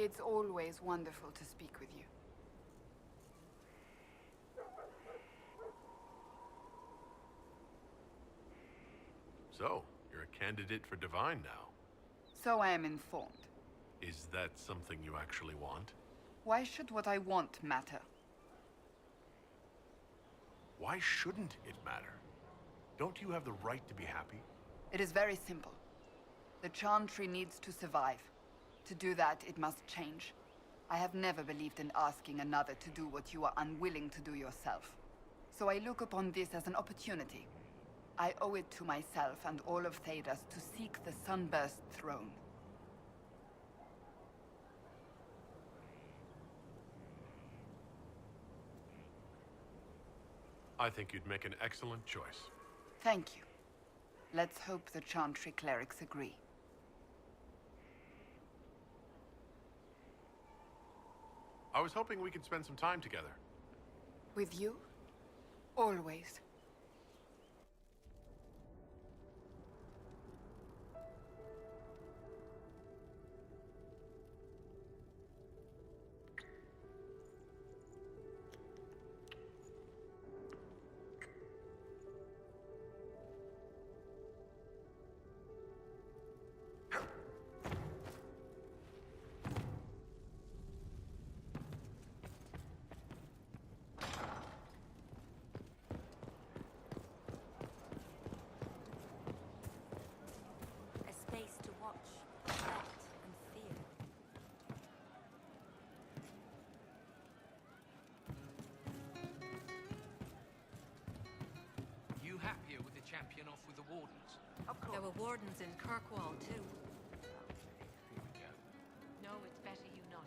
It's always wonderful to speak with you. So, you're a candidate for Divine now. So I am informed. Is that something you actually want? Why should what I want matter? Why shouldn't it matter? Don't you have the right to be happy? It is very simple. The Chantry needs to survive. To do that, it must change. I have never believed in asking another to do what you are unwilling to do yourself. So I look upon this as an opportunity. I owe it to myself and all of Thedas to seek the Sunburst throne. I think you'd make an excellent choice. Thank you. Let's hope the Chantry clerics agree. I was hoping we could spend some time together. With you? Always. Happier with the champion off with the wardens? Of course. There were wardens in Kirkwall, too. Here we go. No, it's better you not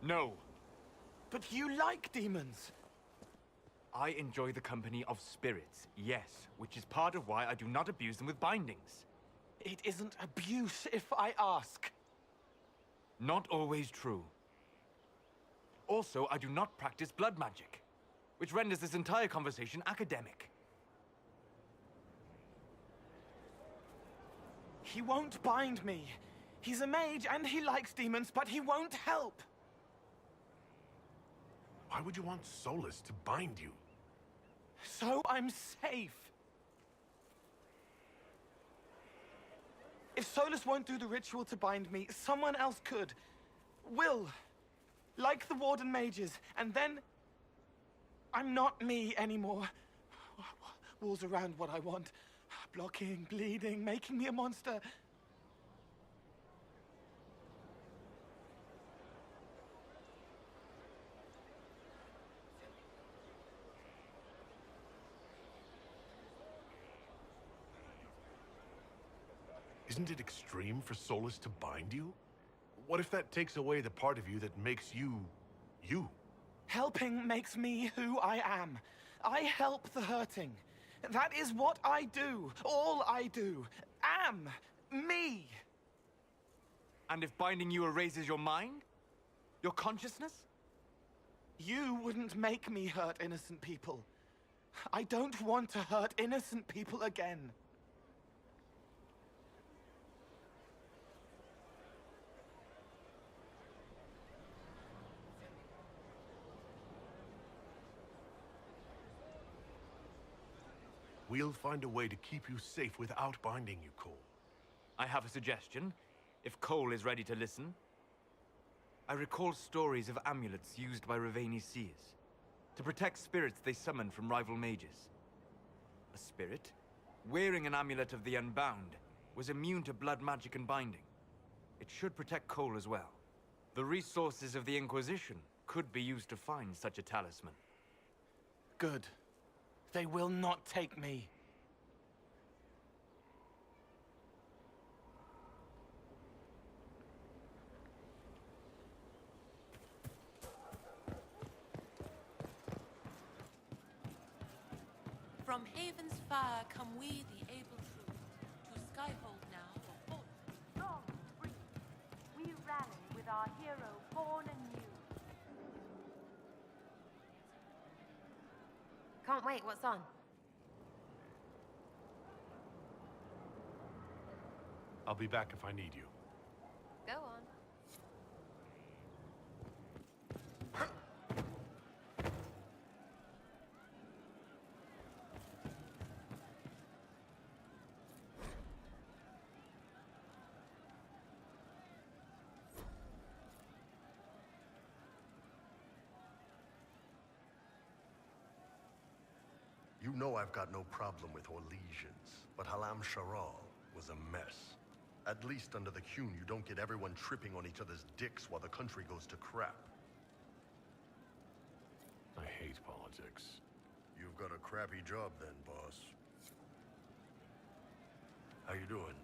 know. No. But you like demons! I enjoy the company of spirits, yes, which is part of why I do not abuse them with bindings. It isn't abuse if I ask. Not always true. Also, I do not practice blood magic, which renders this entire conversation academic. He won't bind me. He's a mage and he likes demons, but he won't help. Why would you want Solus to bind you? So I'm safe. If Solus won't do the ritual to bind me, someone else could. Will. Like the Warden mages, and then I'm not me anymore. Walls around what I want. Blocking, bleeding, making me a monster. Isn't it extreme for Solus to bind you? What if that takes away the part of you that makes you, you? Helping makes me who I am. I help the hurting. That is what I do. All I do. Am. Me. And if binding you erases your mind? Your consciousness? You wouldn't make me hurt innocent people. I don't want to hurt innocent people again. We'll find a way to keep you safe without binding you, Cole. I have a suggestion, if Cole is ready to listen. I recall stories of amulets used by Raveni seers to protect spirits they summon from rival mages. A spirit, wearing an amulet of the Unbound, was immune to blood magic and binding. It should protect Cole as well. The resources of the Inquisition could be used to find such a talisman. Good. They will not take me. From Haven's fire come we, the able true, to Skyhold now or hold. Strong, free, we rally with our hero born anew. Can't wait, what's on? I'll be back if I need you. know I've got no problem with Orlesians, but Halam Sharal was a mess. At least under the Qun, you don't get everyone tripping on each other's dicks while the country goes to crap. I hate politics. You've got a crappy job then, boss. How you doing?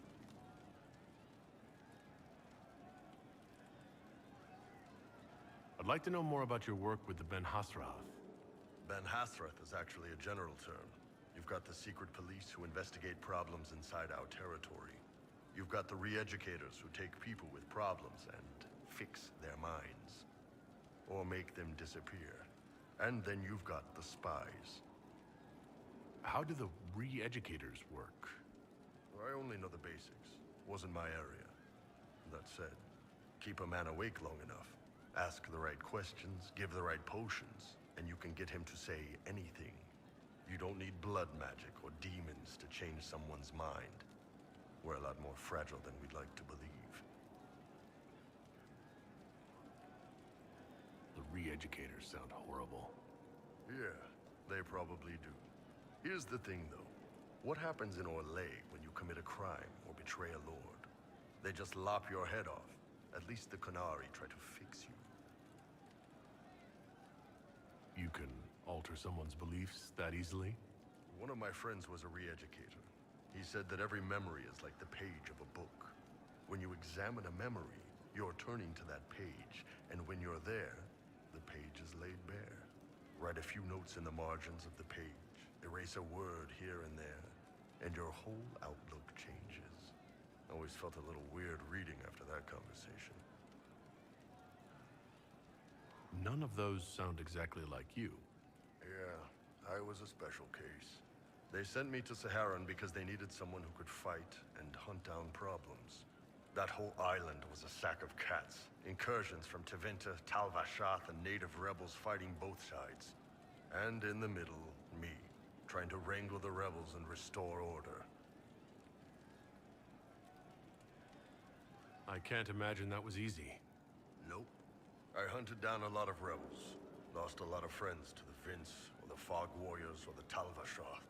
I'd like to know more about your work with the Ben Hasrath. Ben Hasrath is actually a general term. You've got the secret police who investigate problems inside our territory. You've got the re-educators who take people with problems and fix their minds. Or make them disappear. And then you've got the spies. How do the re-educators work? I only know the basics. Wasn't my area. That said, keep a man awake long enough. Ask the right questions, give the right potions, and you can get him to say anything. You don't need blood magic or demons to change someone's mind. We're a lot more fragile than we'd like to believe. The re-educators sound horrible. Yeah, they probably do. Here's the thing, though. What happens in Orlais when you commit a crime or betray a lord? They just lop your head off. At least the Qunari try to fix you. You can alter someone's beliefs that easily? One of my friends was a re-educator. He said that every memory is like the page of a book. When you examine a memory, you're turning to that page, and when you're there, the page is laid bare. Write a few notes in the margins of the page, erase a word here and there, and your whole outlook changes. Always felt a little weird reading after that conversation. None of those sound exactly like you. Yeah, I was a special case. They sent me to Saharan because they needed someone who could fight and hunt down problems. That whole island was a sack of cats. Incursions from Tevinter, Tal Vashath, and native rebels fighting both sides. And in the middle, me, trying to wrangle the rebels and restore order. I can't imagine that was easy. Nope. I hunted down a lot of rebels. Lost a lot of friends to the Vince, or the Fog Warriors, or the Tal Vashath.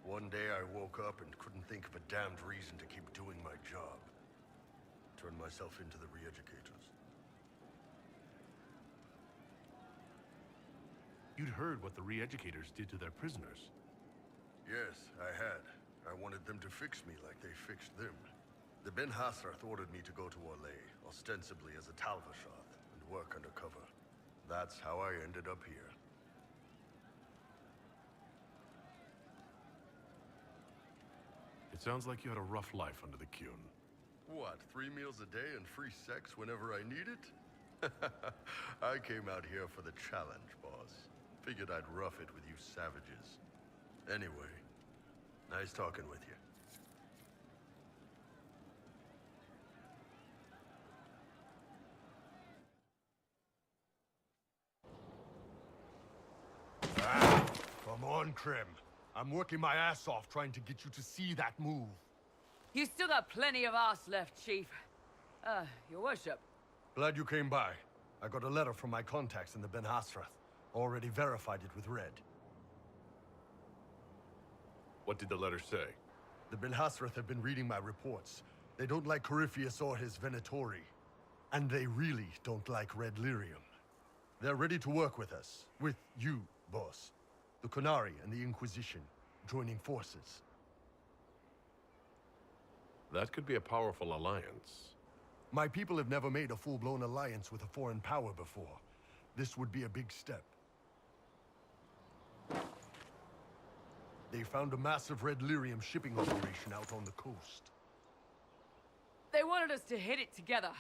One day I woke up and couldn't think of a damned reason to keep doing my job. Turned myself into the re-educators. You'd heard what the re-educators did to their prisoners. Yes, I had. I wanted them to fix me like they fixed them. The Ben Hasrath ordered me to go to Orlais, ostensibly as a Tal Vashath, and work undercover. That's how I ended up here. It sounds like you had a rough life under the Qun. What, 3 meals a day and free sex whenever I need it? I came out here for the challenge, boss. Figured I'd rough it with you savages. Anyway, nice talking with you. Come on, Krim. I'm working my ass off trying to get you to see that move. You still got plenty of arse left, Chief. Your worship. Glad you came by. I got a letter from my contacts in the Ben Hasrath. Already verified it with Red. What did the letter say? The Ben Hasrath have been reading my reports. They don't like Corypheus or his Venatori. And they really don't like Red Lyrium. They're ready to work with us. With you, boss. The Qunari and the Inquisition, joining forces. That could be a powerful alliance. My people have never made a full-blown alliance with a foreign power before. This would be a big step. They found a massive Red Lyrium shipping operation out on the coast. They wanted us to hit it together.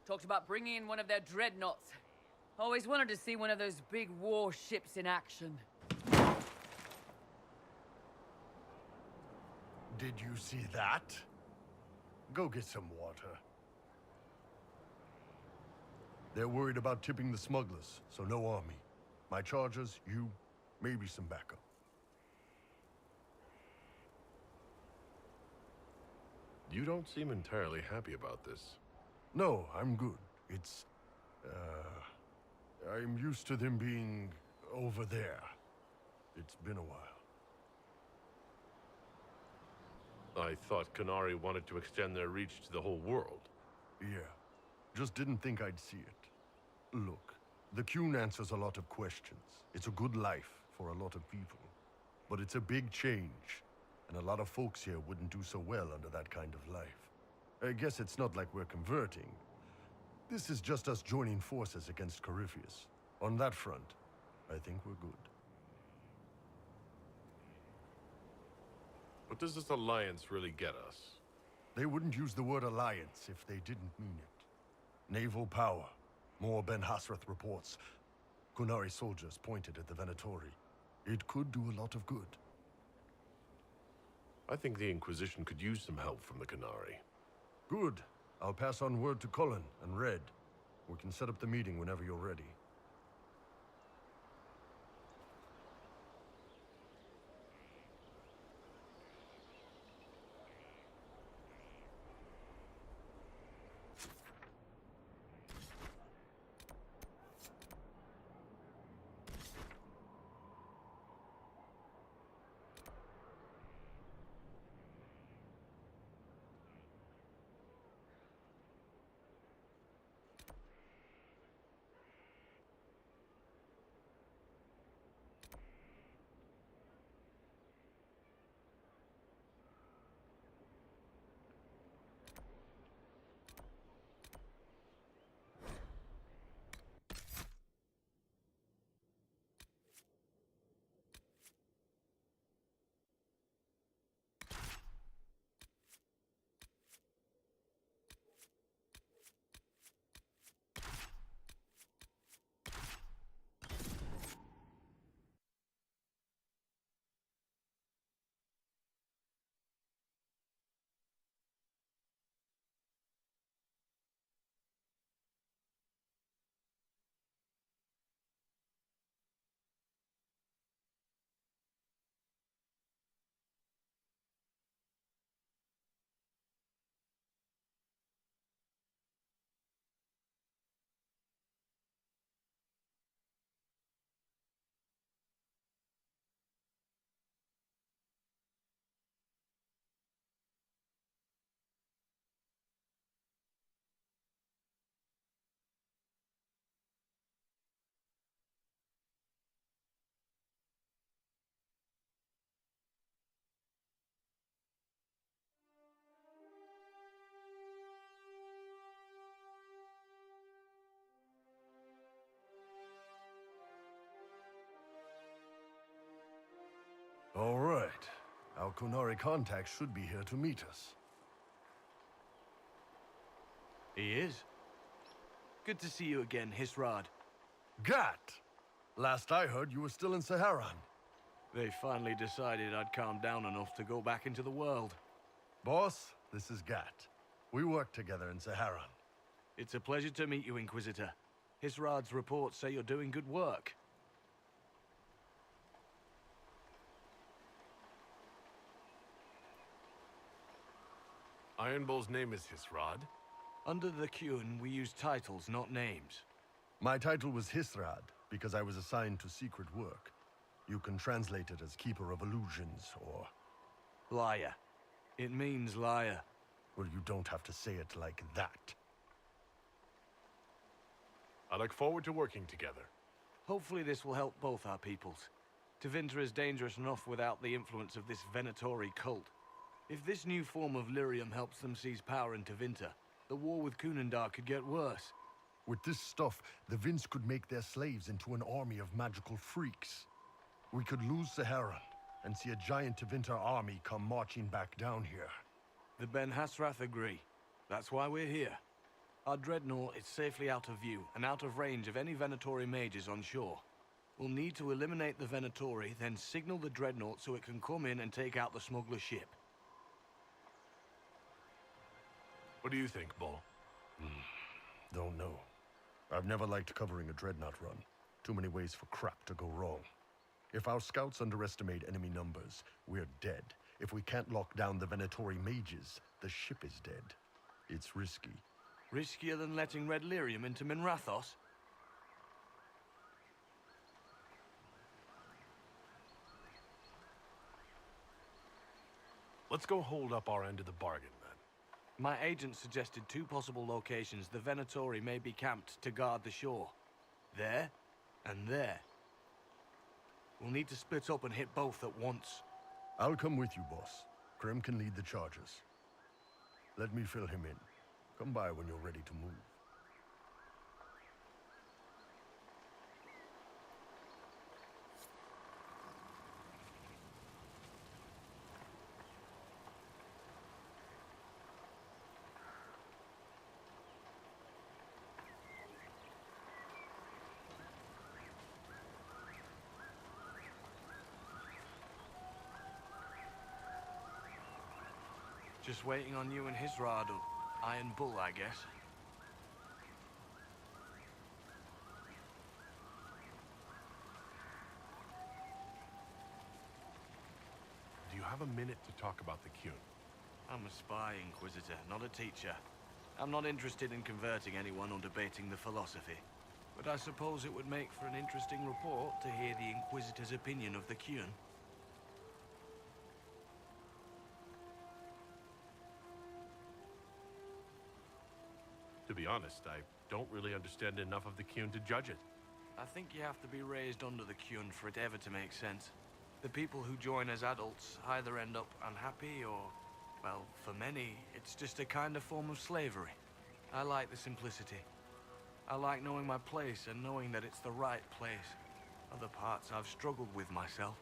Talked about bringing in one of their dreadnoughts. Always wanted to see one of those big warships in action. Did you see that? Go get some water. They're worried about tipping the smugglers, so no army. My chargers, you, maybe some backup. You don't seem entirely happy about this. No, I'm good. It's... I'm used to them being over there. It's been a while. I thought Qunari wanted to extend their reach to the whole world. Yeah. Just didn't think I'd see it. Look, the Qun answers a lot of questions. It's a good life for a lot of people. But it's a big change, and a lot of folks here wouldn't do so well under that kind of life. I guess it's not like we're converting. This is just us joining forces against Corypheus. On that front, I think we're good. What does this alliance really get us? They wouldn't use the word alliance if they didn't mean it. Naval power. More Ben Hasrath reports. Qunari soldiers pointed at the Venatori. It could do a lot of good. I think the Inquisition could use some help from the Qunari. Good. I'll pass on word to Cullen and Red. We can set up the meeting whenever you're ready. All right. Our Qunari contact should be here to meet us. He is. Good to see you again, Hisrad. Gat! Last I heard, you were still in Saharan. They finally decided I'd calmed down enough to go back into the world. Boss, this is Gat. We work together in Saharan. It's a pleasure to meet you, Inquisitor. Hisrad's reports say you're doing good work. Iron Bull's name is Hisrad. Under the Qun, we use titles, not names. My title was Hisrad, because I was assigned to secret work. You can translate it as Keeper of Illusions, or... Liar. It means liar. Well, you don't have to say it like that. I look forward to working together. Hopefully this will help both our peoples. Tevinter is dangerous enough without the influence of this Venatori cult. If this new form of lyrium helps them seize power in Tevinter, the war with Kunandar could get worse. With this stuff, the Vince could make their slaves into an army of magical freaks. We could lose Saharan, and see a giant Tevinter army come marching back down here. The Ben Hasrath agree. That's why we're here. Our dreadnought is safely out of view, and out of range of any Venatori mages on shore. We'll need to eliminate the Venatori, then signal the dreadnought so it can come in and take out the smuggler ship. What do you think, Bull? Don't know. I've never liked covering a dreadnought run. Too many ways for crap to go wrong. If our scouts underestimate enemy numbers, we're dead. If we can't lock down the Venatori mages, the ship is dead. It's risky. Riskier than letting Red Lyrium into Minrathos? Let's go hold up our end of the bargain, then. My agent suggested two possible locations the Venatori may be camped to guard the shore. There, and there. We'll need to split up and hit both at once. I'll come with you, boss. Krem can lead the charges. Let me fill him in. Come by when you're ready to move. Just waiting on you and his rod, or Iron Bull, I guess. Do you have a minute to talk about the Qun? I'm a spy, Inquisitor, not a teacher. I'm not interested in converting anyone or debating the philosophy. But I suppose it would make for an interesting report to hear the Inquisitor's opinion of the Qun. To be honest, I don't really understand enough of the Qun to judge it. I think you have to be raised under the Qun for it ever to make sense. The people who join as adults either end up unhappy or, well, for many, it's just a kind of form of slavery. I like the simplicity. I like knowing my place and knowing that it's the right place. Other parts I've struggled with myself.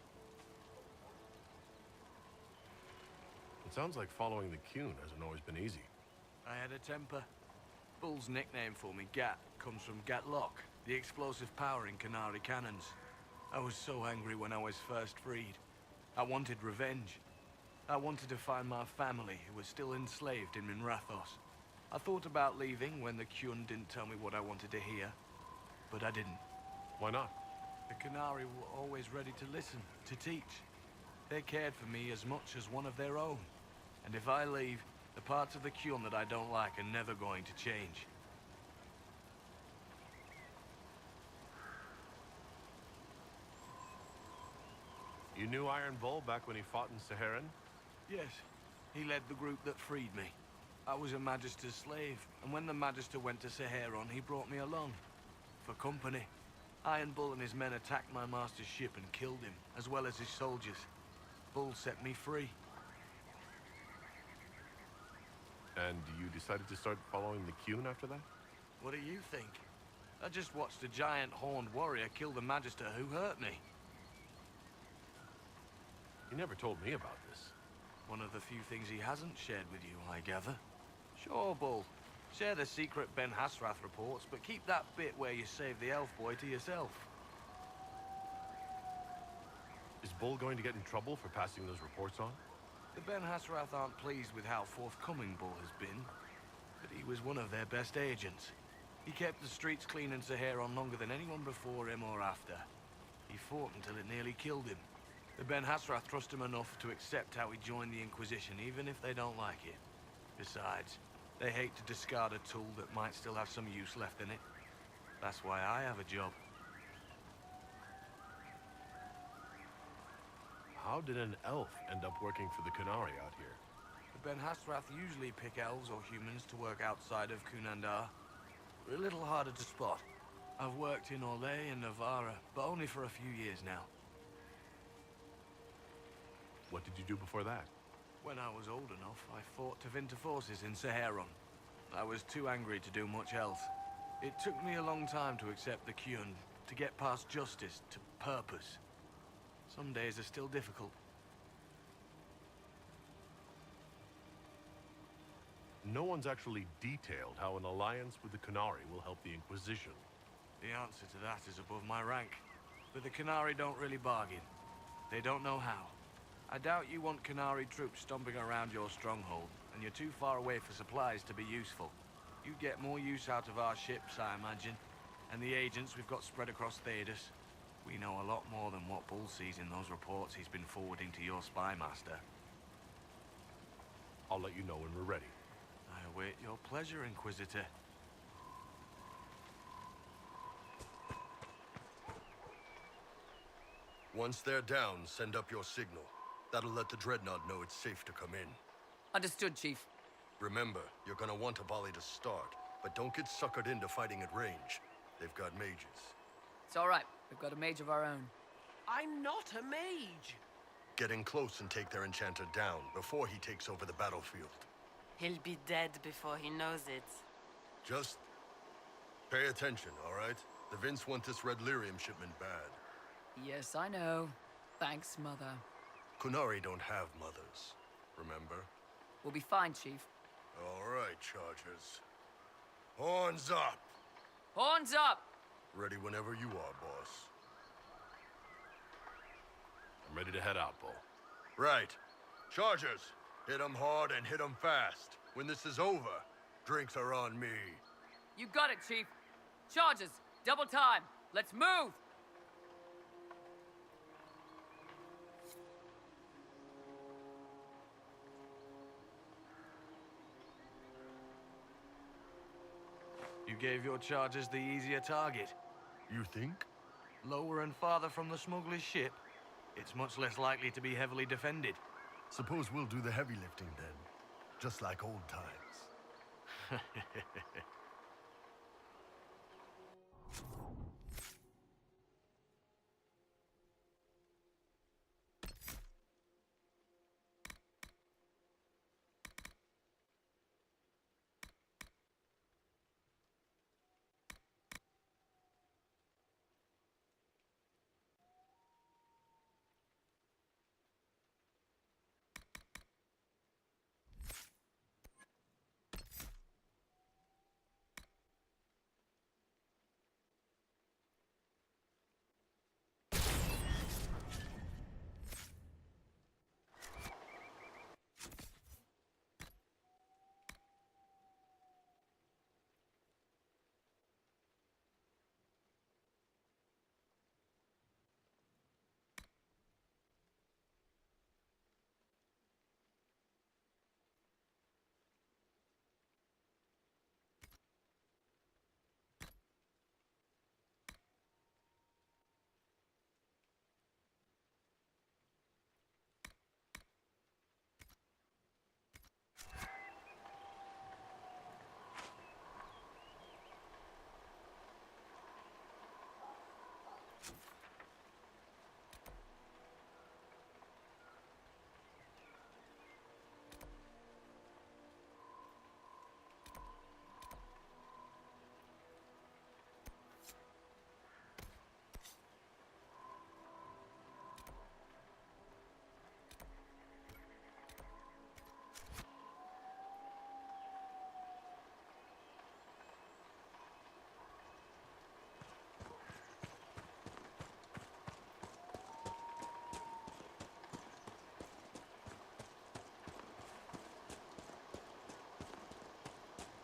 It sounds like following the Qun hasn't always been easy. I had a temper. Bull's nickname for me, Gat, comes from Gatlock, the explosive power in Canary cannons. I was so angry when I was first freed. I wanted revenge. I wanted to find my family, who was still enslaved in Minrathos. I thought about leaving when the Qun didn't tell me what I wanted to hear, but I didn't. Why not? The Canary were always ready to listen, to teach. They cared for me as much as one of their own. And if I leave, the parts of the Qun that I don't like are never going to change. You knew Iron Bull back when he fought in Saharan? Yes, he led the group that freed me. I was a Magister's slave, and when the Magister went to Saharan, he brought me along. For company. Iron Bull and his men attacked my master's ship and killed him, as well as his soldiers. Bull set me free. And you decided to start following the Qun after that? What do you think? I just watched a giant horned warrior kill the Magister who hurt me. You never told me about this. One of the few things he hasn't shared with you, I gather. Sure, Bull. Share the secret Ben Hasrath reports, but keep that bit where you save the elf boy to yourself. Is Bull going to get in trouble for passing those reports on? The Ben Hasrath aren't pleased with how forthcoming Bull has been, but he was one of their best agents. He kept the streets clean in Saharan longer than anyone before him or after. He fought until it nearly killed him. The Ben Hasrath trust him enough to accept how he joined the Inquisition, even if they don't like it. Besides, they hate to discard a tool that might still have some use left in it. That's why I have a job. How did an elf end up working for the Canary out here? The Ben Hasrath usually pick elves or humans to work outside of Kunandar. We're a little harder to spot. I've worked in Orlais and Navarra, but only for a few years now. What did you do before that? When I was old enough, I fought Tevinter forces in Saharan. I was too angry to do much else. It took me a long time to accept the Qun, to get past justice, to purpose. Some days are still difficult. No one's actually detailed how an alliance with the Canary will help the Inquisition. The answer to that is above my rank. But the Canary don't really bargain. They don't know how. I doubt you want Canary troops stomping around your stronghold, and you're too far away for supplies to be useful. You'd get more use out of our ships, I imagine, and the agents we've got spread across Thedas. We know a lot more than what Bull sees in those reports he's been forwarding to your spy master. I'll let you know when we're ready. I await your pleasure, Inquisitor. Once they're down, send up your signal. That'll let the Dreadnought know it's safe to come in. Understood, Chief. Remember, you're gonna want a volley to start, but don't get suckered into fighting at range. They've got mages. It's all right. We've got a mage of our own. I'm not a mage. Get in close and take their enchanter down before he takes over the battlefield. He'll be dead before he knows it. Just pay attention, all right? The Vince want this red lyrium shipment bad. Yes, I know. Thanks, Mother. Kunari don't have mothers, remember? We'll be fine, Chief. All right, Chargers. Horns up! Horns up! Ready whenever you are, boss. I'm ready to head out, Bull. Right. Chargers, hit 'em hard and hit 'em fast. When this is over, drinks are on me. You got it, Chief. Charges, double time. Let's move! You gave your chargers the easier target. You think? Lower and farther from the smuggler's ship, it's much less likely to be heavily defended. Suppose we'll do the heavy lifting then. Just like old times.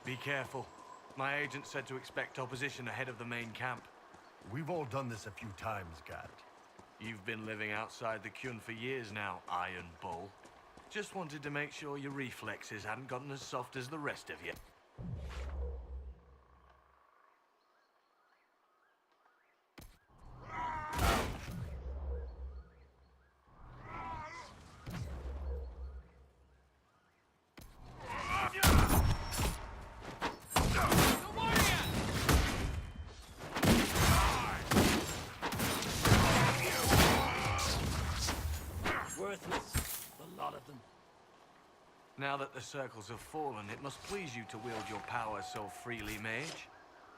Be careful. My agent said to expect opposition ahead of the main camp. We've all done this a few times, Gat. You've been living outside the Kyun for years now, Iron Bull. Just wanted to make sure your reflexes hadn't gotten as soft as the rest of you. Now that the circles have fallen, it must please you to wield your power so freely, mage.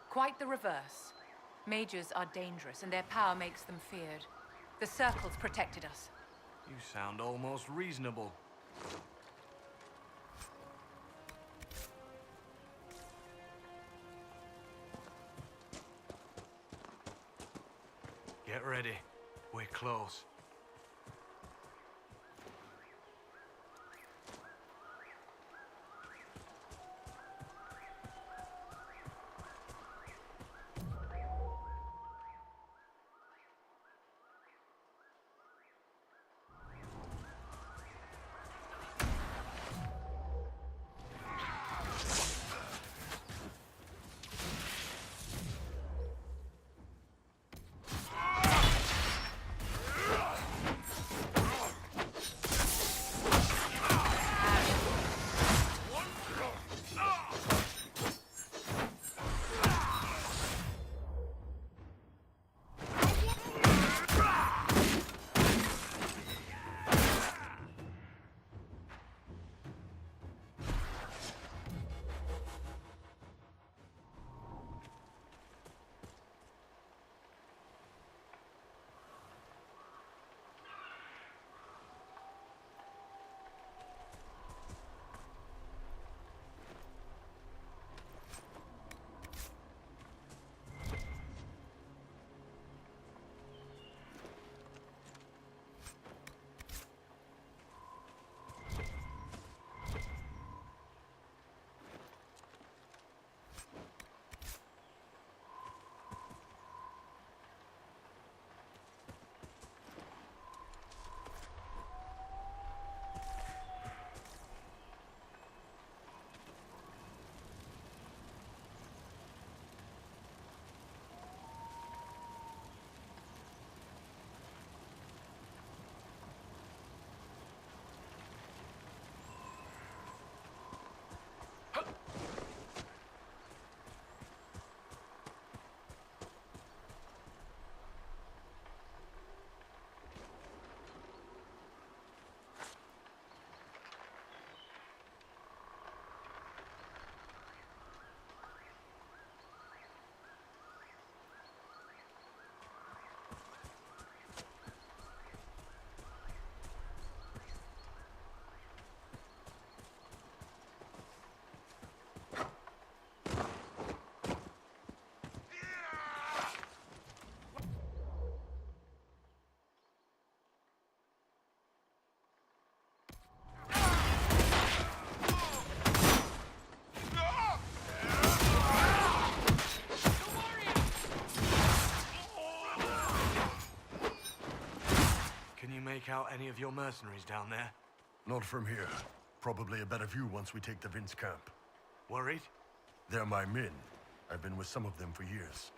Quite the reverse. Mages are dangerous, and their power makes them feared. The circles protected us. You sound almost reasonable. Get ready. We're close. out any of your mercenaries down there? Not from here. Probably a better view once we take the Vince camp. Worried? They're my men. I've been with some of them for years.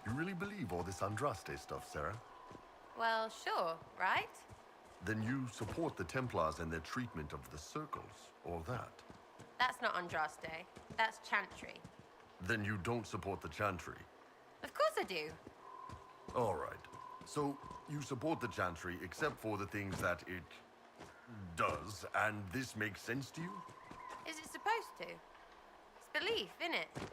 You really believe all this Andraste stuff, Sarah? Well, sure, right? Then you support the Templars and their treatment of the Circles, or that? That's not Andraste. That's Chantry. Then you don't support the Chantry? Of course I do. All right. So, you support the Chantry except for the things that it does, and this makes sense to you? Is it supposed to? It's belief, innit?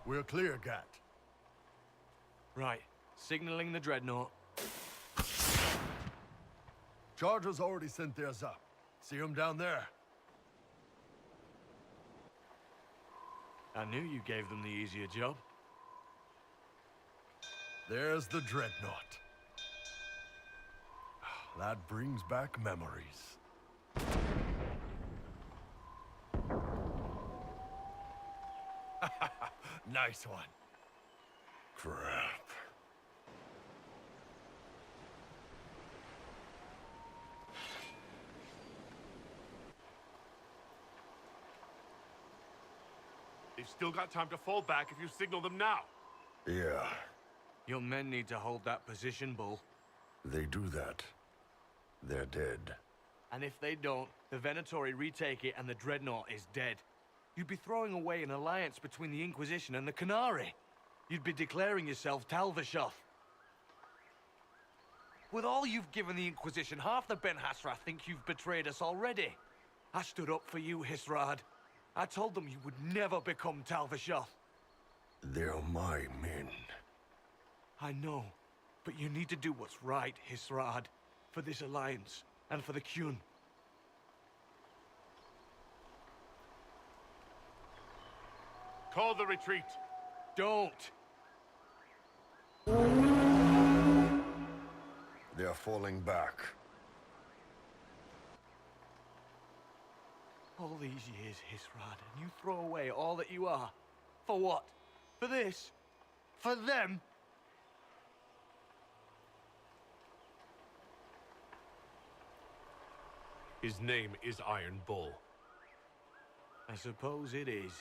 We're clear, Gat. Right. Signaling the Dreadnought. Chargers already sent theirs up. See them down there? I knew you gave them the easier job. There's the Dreadnought. That brings back memories. Nice one. Crap. They've still got time to fall back if you signal them now. Yeah. Your men need to hold that position, Bull. They do that, they're dead. And if they don't, the Venatori retake it and the Dreadnought is dead. You'd be throwing away an alliance between the Inquisition and the Canary. You'd be declaring yourself Talvishoth. With all you've given the Inquisition, half the Ben Hassrath think you've betrayed us already. I stood up for you, Hisrad. I told them you would never become Talvishoth. They're my men. I know, but you need to do what's right, Hisrad. For this alliance, and for the Qun. Call the retreat. Don't! They're falling back. All these years, Hisrad, and you throw away all that you are. For what? For this? For them? His name is Iron Bull. I suppose it is.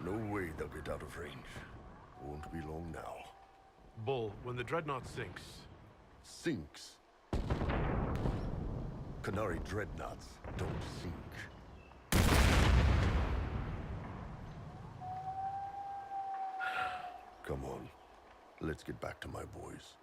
No way they'll get out of range. Won't be long now. Bull, when the Dreadnought sinks... Sinks? Canary Dreadnoughts don't sink. Come on. Let's get back to my boys.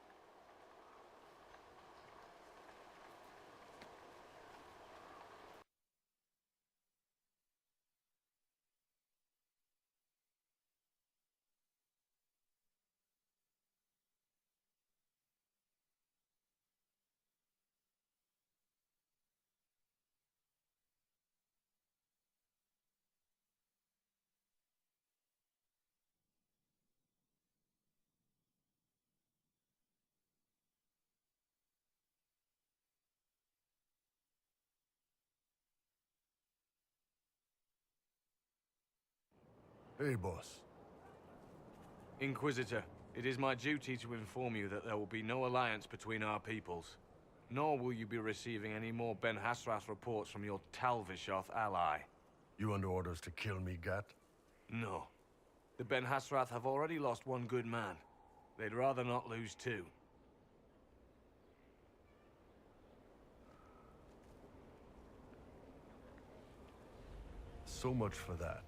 Hey, boss. Inquisitor, it is my duty to inform you that there will be no alliance between our peoples. Nor will you be receiving any more Ben Hassrath reports from your Talvishoth ally. You under orders to kill me, Gat? No. The Ben Hassrath have already lost one good man. They'd rather not lose two. So much for that.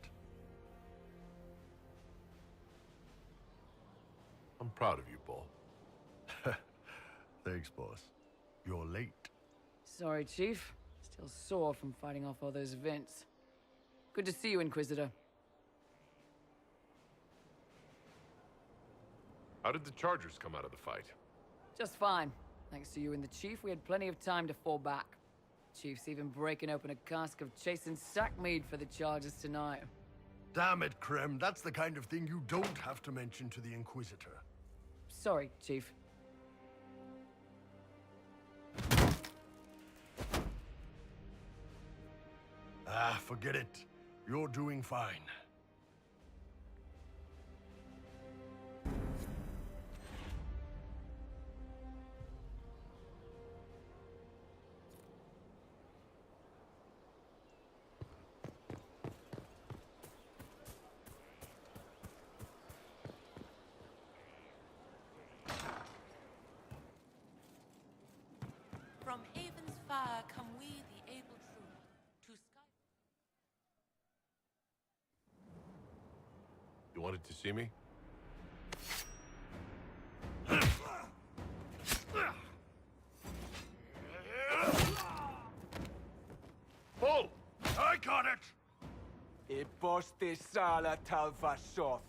I'm proud of you, Bull. Thanks, boss. You're late. Sorry, Chief. Still sore from fighting off all those vents. Good to see you, Inquisitor. How did the Chargers come out of the fight? Just fine. Thanks to you and the Chief, we had plenty of time to fall back. Chief's even breaking open a cask of chasing sack mead for the Chargers tonight. Damn it, Krem. That's the kind of thing you don't have to mention to the Inquisitor. Sorry, Chief. Ah, forget it. You're doing fine. From Haven's fire come we, the able true, to sky. You wanted to see me? Bull! I got it! E posti sala Talvishoth.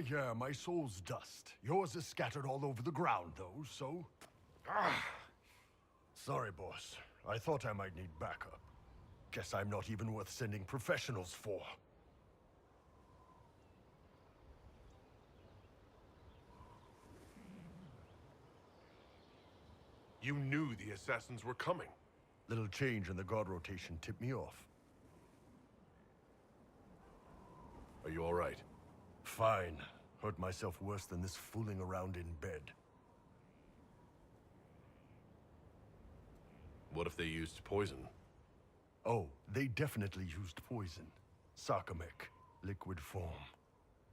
Yeah, my soul's dust. Yours is scattered all over the ground, though, so... Sorry, boss. I thought I might need backup. Guess I'm not even worth sending professionals for. You knew the assassins were coming. Little change in the guard rotation tipped me off. Are you all right? Fine. Hurt myself worse than this fooling around in bed. What if they used poison? Oh, they definitely used poison. Sarcomech, liquid form.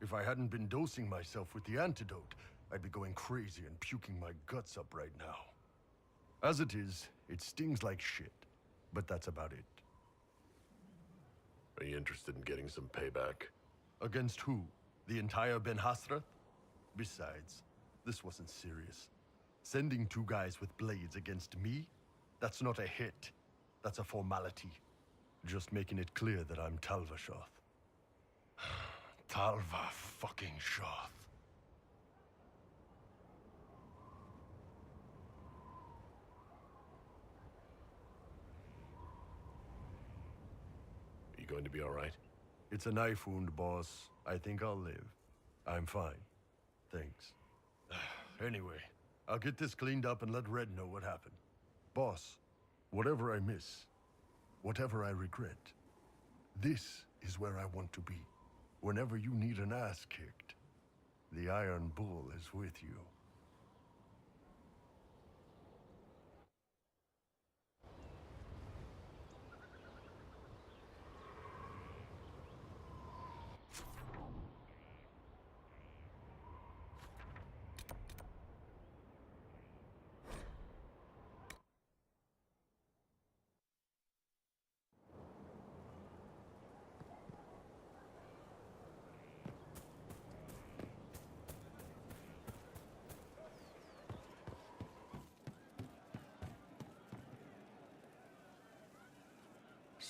If I hadn't been dosing myself with the antidote, I'd be going crazy and puking my guts up right now. As it is, it stings like shit. But that's about it. Are you interested in getting some payback? Against who? The entire Ben Hasrath? Besides, this wasn't serious. Sending two guys with blades against me? That's not a hit. That's a formality. Just making it clear that I'm Talva Shoth. Talva fucking Shoth. Are you going to be all right? It's a knife wound, boss. I think I'll live. I'm fine. Thanks. Anyway, I'll get this cleaned up and let Red know what happened. Boss, whatever I miss, whatever I regret, this is where I want to be. Whenever you need an ass kicked, the Iron Bull is with you.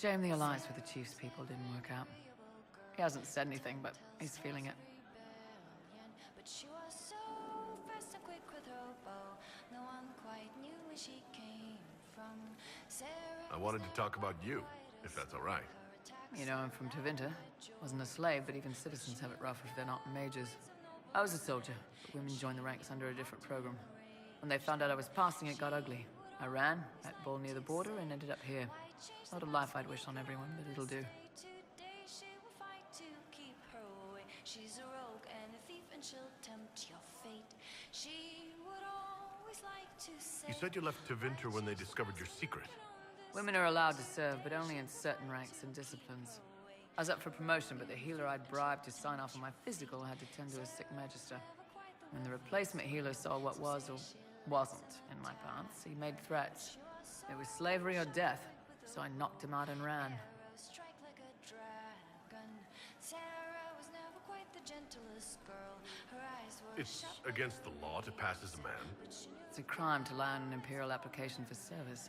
Shame the alliance with the Chief's people didn't work out. He hasn't said anything, but he's feeling it. I wanted to talk about you, if that's all right. You know, I'm from Tevinter. Wasn't a slave, but even citizens have it rough if they're not mages. I was a soldier, but women joined the ranks under a different program. When they found out I was passing, it got ugly. I ran, met Bull near the border, and ended up here. Not a life I'd wish on everyone, but it'll do. She's a rogue and a thief, and she'll tempt your fate. She would always like to say... You said you left Tevinter when they discovered your secret. Women are allowed to serve, but only in certain ranks and disciplines. I was up for promotion, but the healer I'd bribed to sign off on my physical had to tend to a sick magister. When the replacement healer saw what was or wasn't in my pants, he made threats. It was slavery or death, so I knocked him out and ran. It's against the law to pass as a man. It's a crime to lie on an Imperial application for service.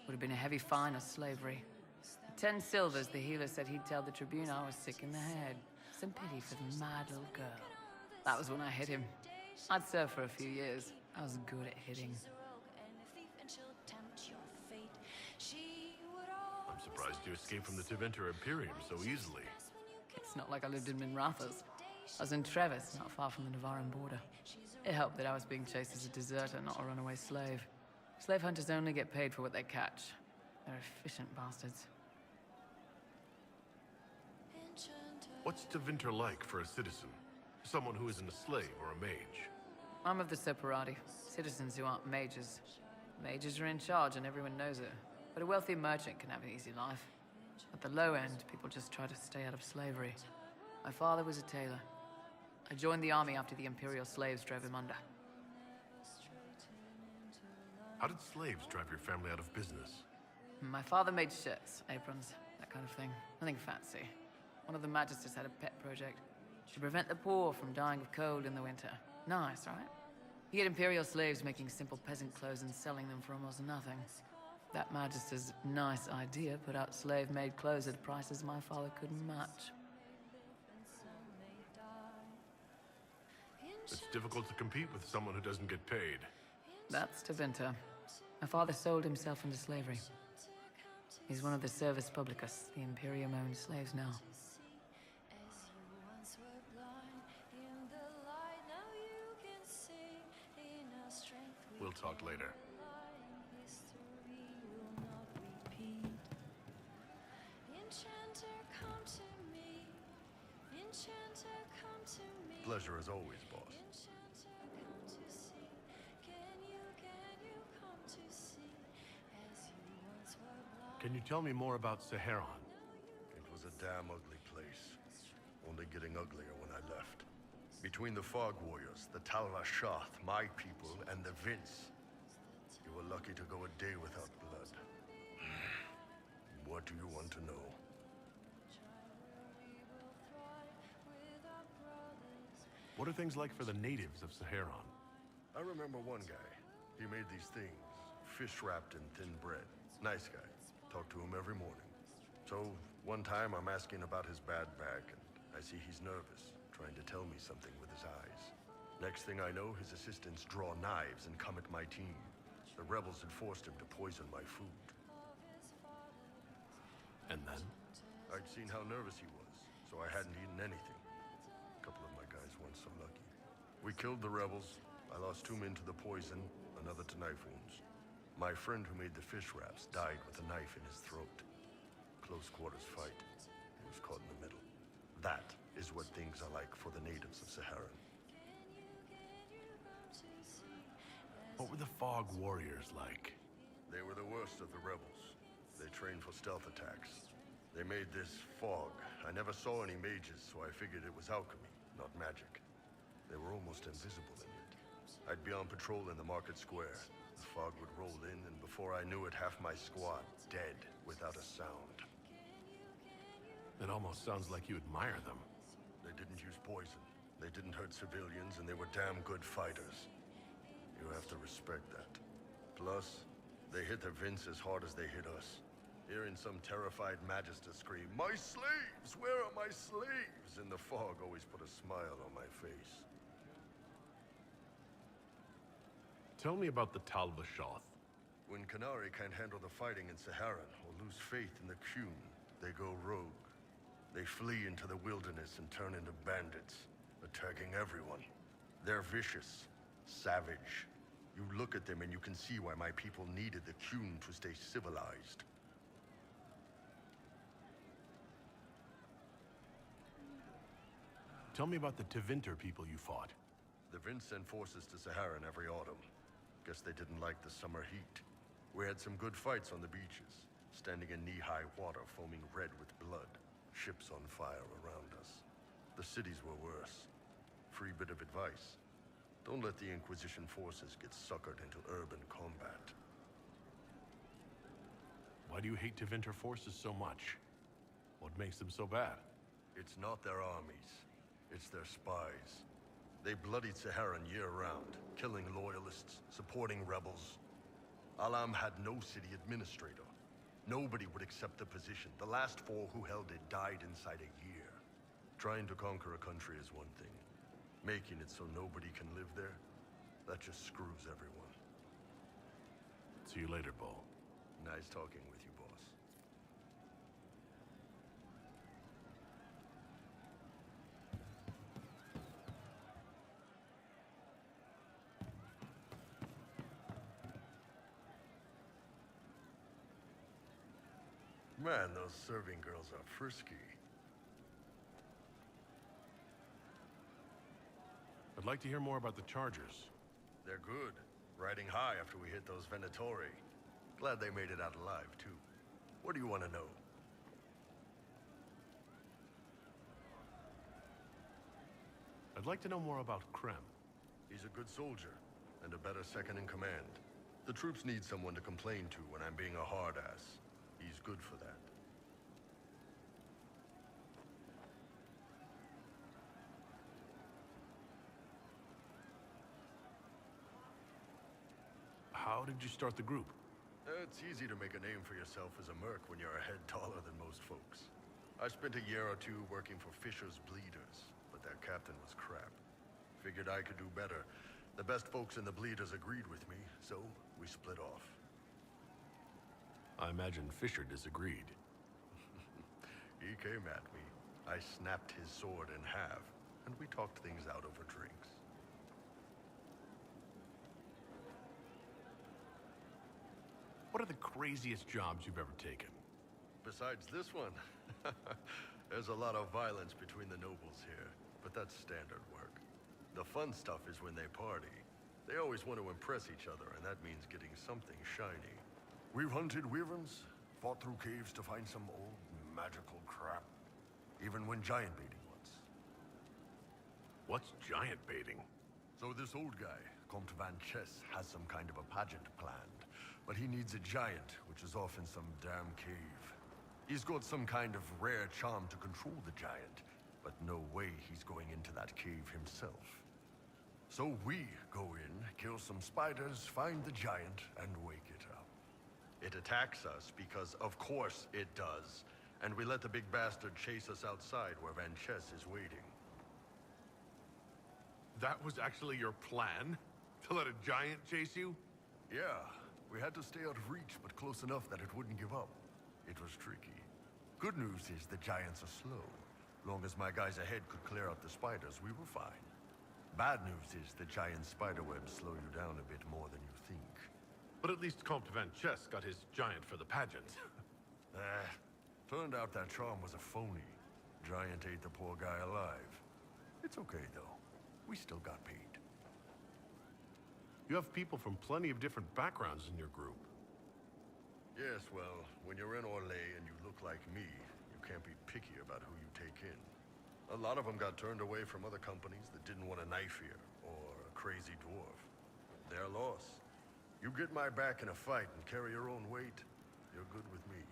Would have been a heavy fine or slavery. For 10 silvers, the healer said he'd tell the Tribune I was sick in the head. Some pity for the mad little girl. That was when I hit him. I'd served for a few years. I was good at hitting. I'm surprised you escaped from the Tevinter Imperium so easily. It's not like I lived in Minrathas. I was in Trevis, not far from the Navaran border. It helped that I was being chased as a deserter, not a runaway slave. Slave hunters only get paid for what they catch. They're efficient bastards. What's Tevinter like for a citizen? Someone who isn't a slave or a mage? I'm of the Separati, citizens who aren't mages. Mages are in charge and everyone knows it. But a wealthy merchant can have an easy life. At the low end, people just try to stay out of slavery. My father was a tailor. I joined the army after the Imperial slaves drove him under. How did slaves drive your family out of business? My father made shirts, aprons, that kind of thing. Nothing fancy. One of the magisters had a pet project to prevent the poor from dying of cold in the winter. Nice, right? He had Imperial slaves making simple peasant clothes and selling them for almost nothing. That magister's nice idea put out slave-made clothes at prices my father couldn't match. It's difficult to compete with someone who doesn't get paid. That's Tevinter. My father sold himself into slavery. He's one of the Servus Publicus, the Imperium-owned slaves now. We'll talk later. Pleasure as always, boss. Can you tell me more about Saharon? It was a damn ugly place. Only getting uglier when I left. Between the Fog Warriors, the Tal-Rashath, my people, and the Vince. You were lucky to go a day without blood. What do you want to know? What are things like for the natives of Saharon? I remember one guy. He made these things, fish wrapped in thin bread. Nice guy. Talk to him every morning. So, one time I'm asking about his bad back, and I see he's nervous, trying to tell me something with his eyes. Next thing I know, his assistants draw knives and come at my team. The rebels had forced him to poison my food. And then? I'd seen how nervous he was, so I hadn't eaten anything. A couple of my guys weren't so lucky. We killed the rebels. I lost 2 men to the poison, another to knife wounds. My friend who made the fish wraps died with a knife in his throat. Close quarters fight. He was caught in the middle. That is what things are like for the natives of Saharan. What were the Fog Warriors like? They were the worst of the rebels. They trained for stealth attacks. They made this fog. I never saw any mages, so I figured it was alchemy, not magic. They were almost invisible in it. I'd be on patrol in the market square. The fog would roll in, and before I knew it, half my squad dead without a sound. It almost sounds like you admire them. They didn't use poison. They didn't hurt civilians, and they were damn good fighters. You have to respect that. Plus, they hit the Vince as hard as they hit us. Hearing some terrified Magister scream, "My slaves! Where are my slaves?" in the fog always put a smile on my face. Tell me about the Tal-Rashath. When Canary can't handle the fighting in Saharan or lose faith in the Qun, they go rogue. They flee into the wilderness and turn into bandits, attacking everyone. They're vicious, savage. You look at them and you can see why my people needed the Qun to stay civilized. Tell me about the Tevinter people you fought. The Vince sent forces to Saharan every autumn. Guess they didn't like the summer heat. We had some good fights on the beaches, standing in knee-high water foaming red with blood, ships on fire around us. The cities were worse. Free bit of advice. Don't let the Inquisition forces get suckered into urban combat. Why do you hate Tevinter forces so much? What makes them so bad? It's not their armies. It's their spies. They bloodied Saharan year-round, killing loyalists, supporting rebels. Alam had no city administrator. Nobody would accept the position. The last 4 who held it died inside a year. Trying to conquer a country is one thing. Making it so nobody can live there, that just screws everyone. See you later, Bo. Nice talking with you, boss. Man, those serving girls are frisky. I'd like to hear more about the Chargers. They're good. Riding high after we hit those Venatori. Glad they made it out alive, too. What do you want to know? I'd like to know more about Krem. He's a good soldier, and a better second-in-command. The troops need someone to complain to when I'm being a hard-ass. He's good for that. How did you start the group? It's easy to make a name for yourself as a merc when you're a head taller than most folks. I spent a year or 2 working for Fisher's Bleeders, but their captain was crap. Figured I could do better. The best folks in the Bleeders agreed with me, so we split off. I imagine Fisher disagreed. He came at me. I snapped his sword in half, and we talked things out over drinks. What are the craziest jobs you've ever taken? Besides this one, there's a lot of violence between the nobles here, but that's standard work. The fun stuff is when they party. They always want to impress each other, and that means getting something shiny. We've hunted wyverns, Fought through caves to find some old magical crap. Even went giant baiting once. What's giant baiting? So this old guy, Comte Van Chess, has some kind of a pageant planned. But he needs a giant, which is off in some damn cave. He's got some kind of rare charm to control the giant, but no way he's going into that cave himself. So we go in, kill some spiders, find the giant, and wake it up. It attacks us because, of course, it does. And we let the big bastard chase us outside where Van Chess is waiting. That was actually your plan? To let a giant chase you? Yeah, we had to stay out of reach, but close enough that it wouldn't give up. It was tricky. Good news is the giants are slow. Long as my guys ahead could clear out the spiders, we were fine. Bad news is the giant spiderwebs slow you down a bit more than you think. But at least Comte Van Chess got his giant for the pageant. Turned out that charm was a phony. Giant ate the poor guy alive. It's okay, though. We still got paid. You have people from plenty of different backgrounds in your group. Yes, well, when you're in Orlais and you look like me, you can't be picky about who you take in. A lot of them got turned away from other companies that didn't want a knife here, or a crazy dwarf. Their loss. You get my back in a fight and carry your own weight, you're good with me.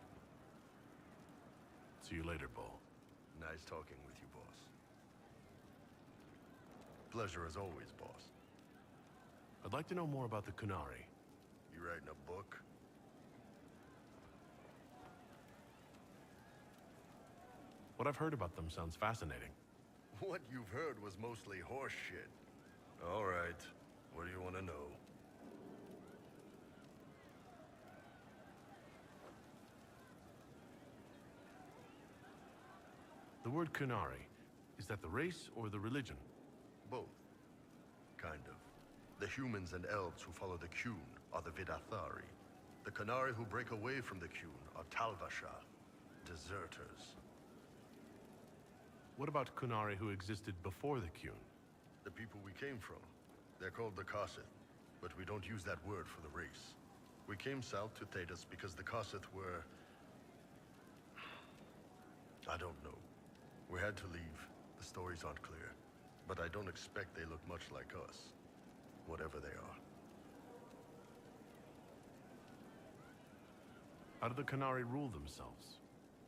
See you later, Bull. Nice talking with you, boss. Pleasure as always, boss. I'd like to know more about the Kunari. You writing a book? What I've heard about them sounds fascinating. What you've heard was mostly horse shit. All right. What do you want to know? The word Kunari, is that the race or the religion? Both. Kind of. The humans and elves who follow the Qun are the Vidathari. The Kunari who break away from the Qun are Talvasha, deserters. What about Kunari who existed before the Qun? The people we came from. They're called the Kossith, but we don't use that word for the race. We came south to Thedas because the Kossith were... I don't know. We had to leave. The stories aren't clear. But I don't expect they look much like us. Whatever they are. How do the Kunari rule themselves?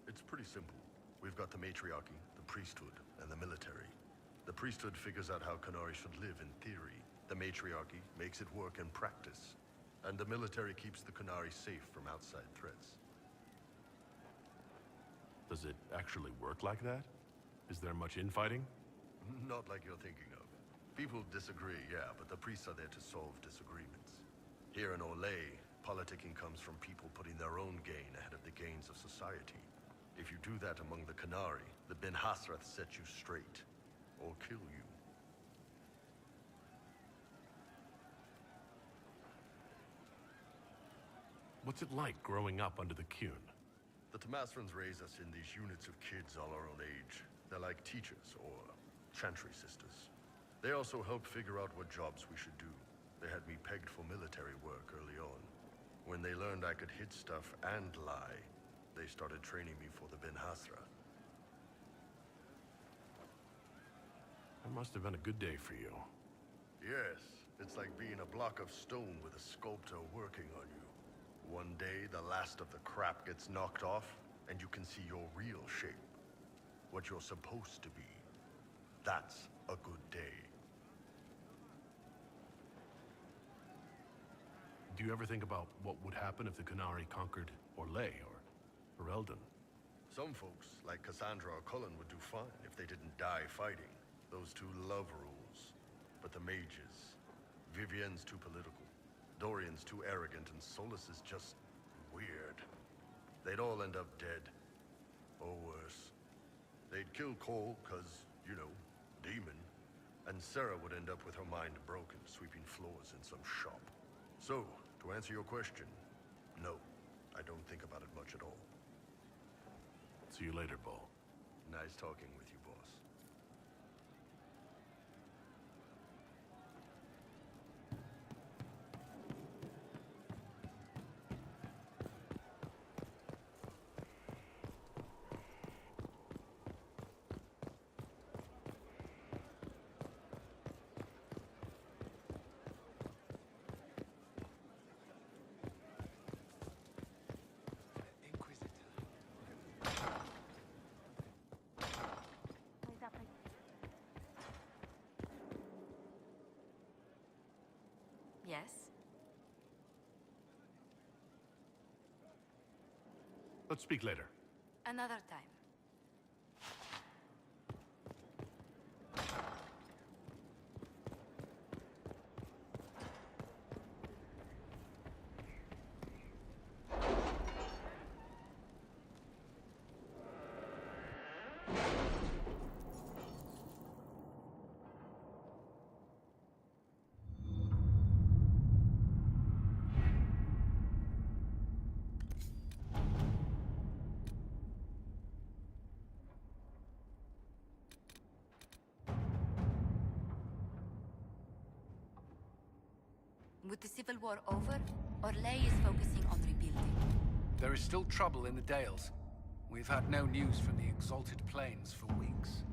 It's pretty simple. We've got the matriarchy, the priesthood, and the military. The priesthood figures out how Kunari should live in theory. The matriarchy makes it work in practice. And the military keeps the Kunari safe from outside threats. Does it actually work like that? Is there much infighting? Not like you're thinking of. People disagree, yeah, but the priests are there to solve disagreements. Here in Orlais, politicking comes from people putting their own gain ahead of the gains of society. If you do that among the Kunari, the Ben Hasrath set you straight. Or kill you. What's it like growing up under the Qun? The Tamasrans raise us in these units of kids all our own age. They're like teachers, or chantry sisters. They also help figure out what jobs we should do. They had me pegged for military work early on. When they learned I could hit stuff and lie, they started training me for the Ben Hasra. That must have been a good day for you. Yes, it's like being a block of stone with a sculptor working on you. One day, the last of the crap gets knocked off, and you can see your real shape. What you're supposed to be. That's a good day. Do you ever think about what would happen if the Kunari conquered Orlais or Eldon? Some folks, like Cassandra or Cullen, would do fine if they didn't die fighting. Those two love rules. But the mages... Vivienne's too political. Dorian's too arrogant, and Solus is just... weird. They'd all end up dead. Or worse. They'd kill Cole, cause, you know, demon. And Sarah would end up with her mind broken, sweeping floors in some shop. So, to answer your question, no. I don't think about it much at all. See you later, Bull. Nice talking with you, boss. Yes? Let's speak later. Another time. With the Civil War over, Orlais is focusing on rebuilding. There is still trouble in the Dales. We've had no news from the Exalted Plains for weeks.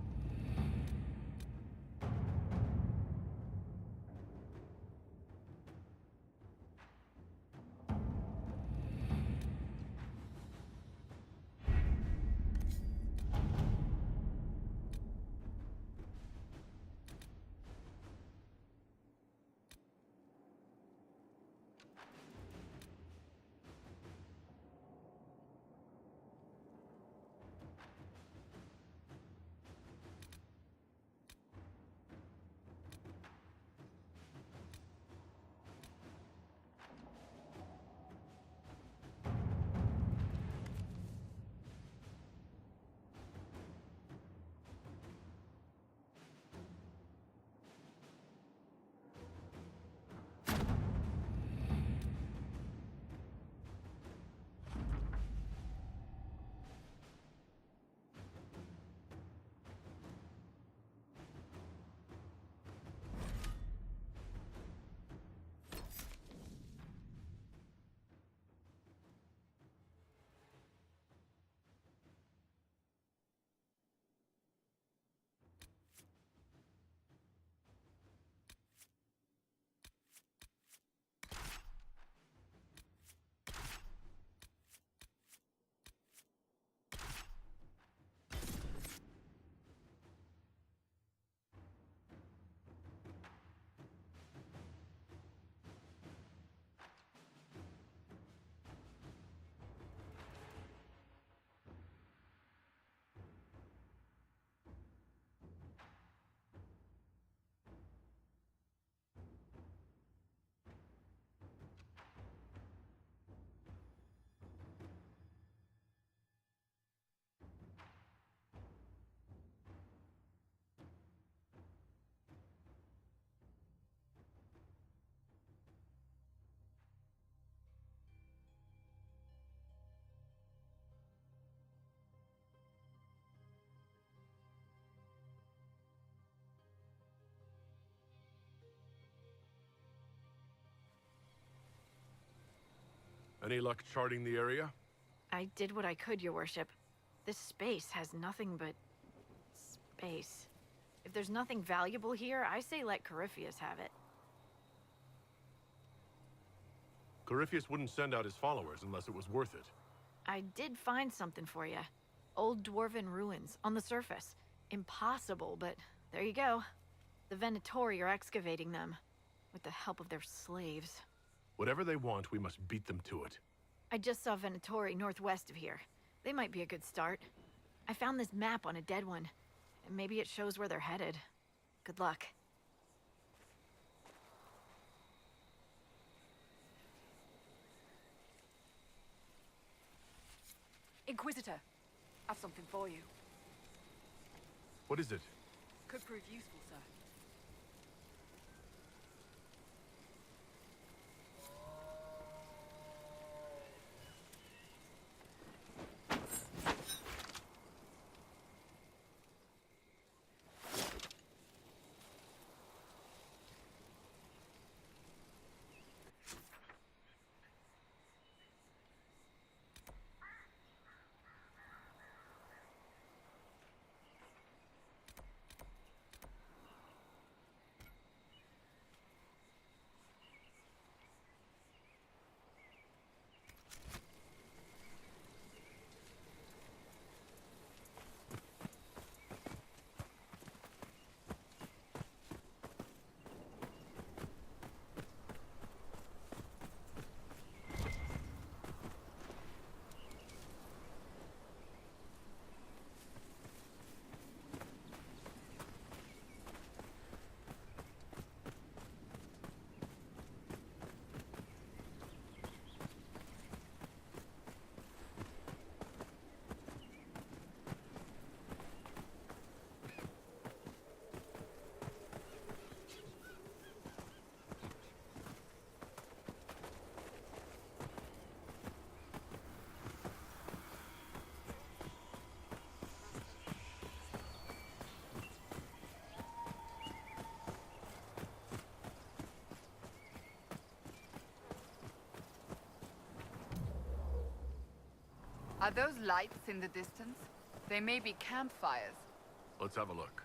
Any luck charting the area? I did what I could, Your Worship. This space has nothing but space. If there's nothing valuable here, I say let Corypheus have it. Corypheus wouldn't send out his followers unless it was worth it. I did find something for you. Old dwarven ruins, on the surface. Impossible, but there you go. The Venatori are excavating them, with the help of their slaves. Whatever they want, we must beat them to it. I just saw Venatori northwest of here. They might be a good start. I found this map on a dead one, and maybe it shows where they're headed. Good luck. Inquisitor, I've something for you. What is it? Could prove useful, sir. Are those lights in the distance? They may be campfires. Let's have a look.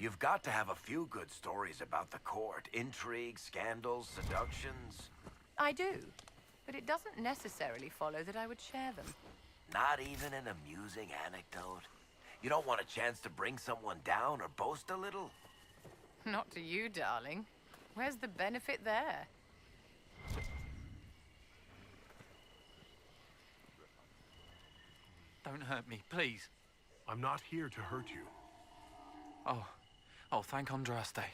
You've got to have a few good stories about the court. Intrigues, scandals, seductions. I do, but it doesn't necessarily follow that I would share them. Not even an amusing anecdote? You don't want a chance to bring someone down or boast a little? Not to you, darling. Where's the benefit there? Don't hurt me, please. I'm not here to hurt you. Oh, thank Andraste.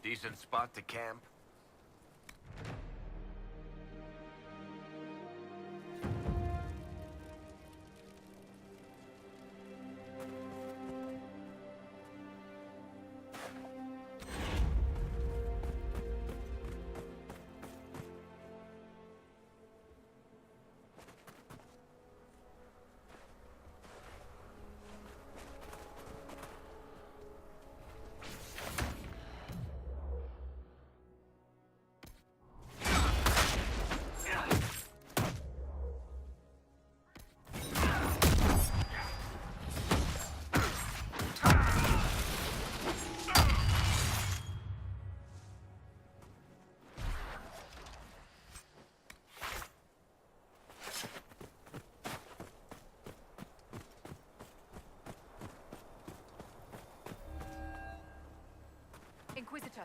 Decent spot to camp? Inquisitor.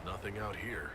Nothing out here.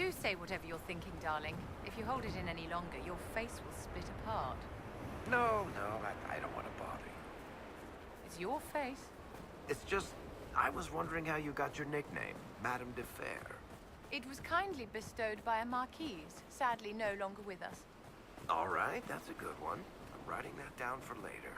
Do say whatever you're thinking, darling. If you hold it in any longer, your face will split apart. No, I don't want to bother you. It's your face. It's just, I was wondering how you got your nickname, Madame de Fer. It was kindly bestowed by a marquise, sadly no longer with us. All right, that's a good one. I'm writing that down for later.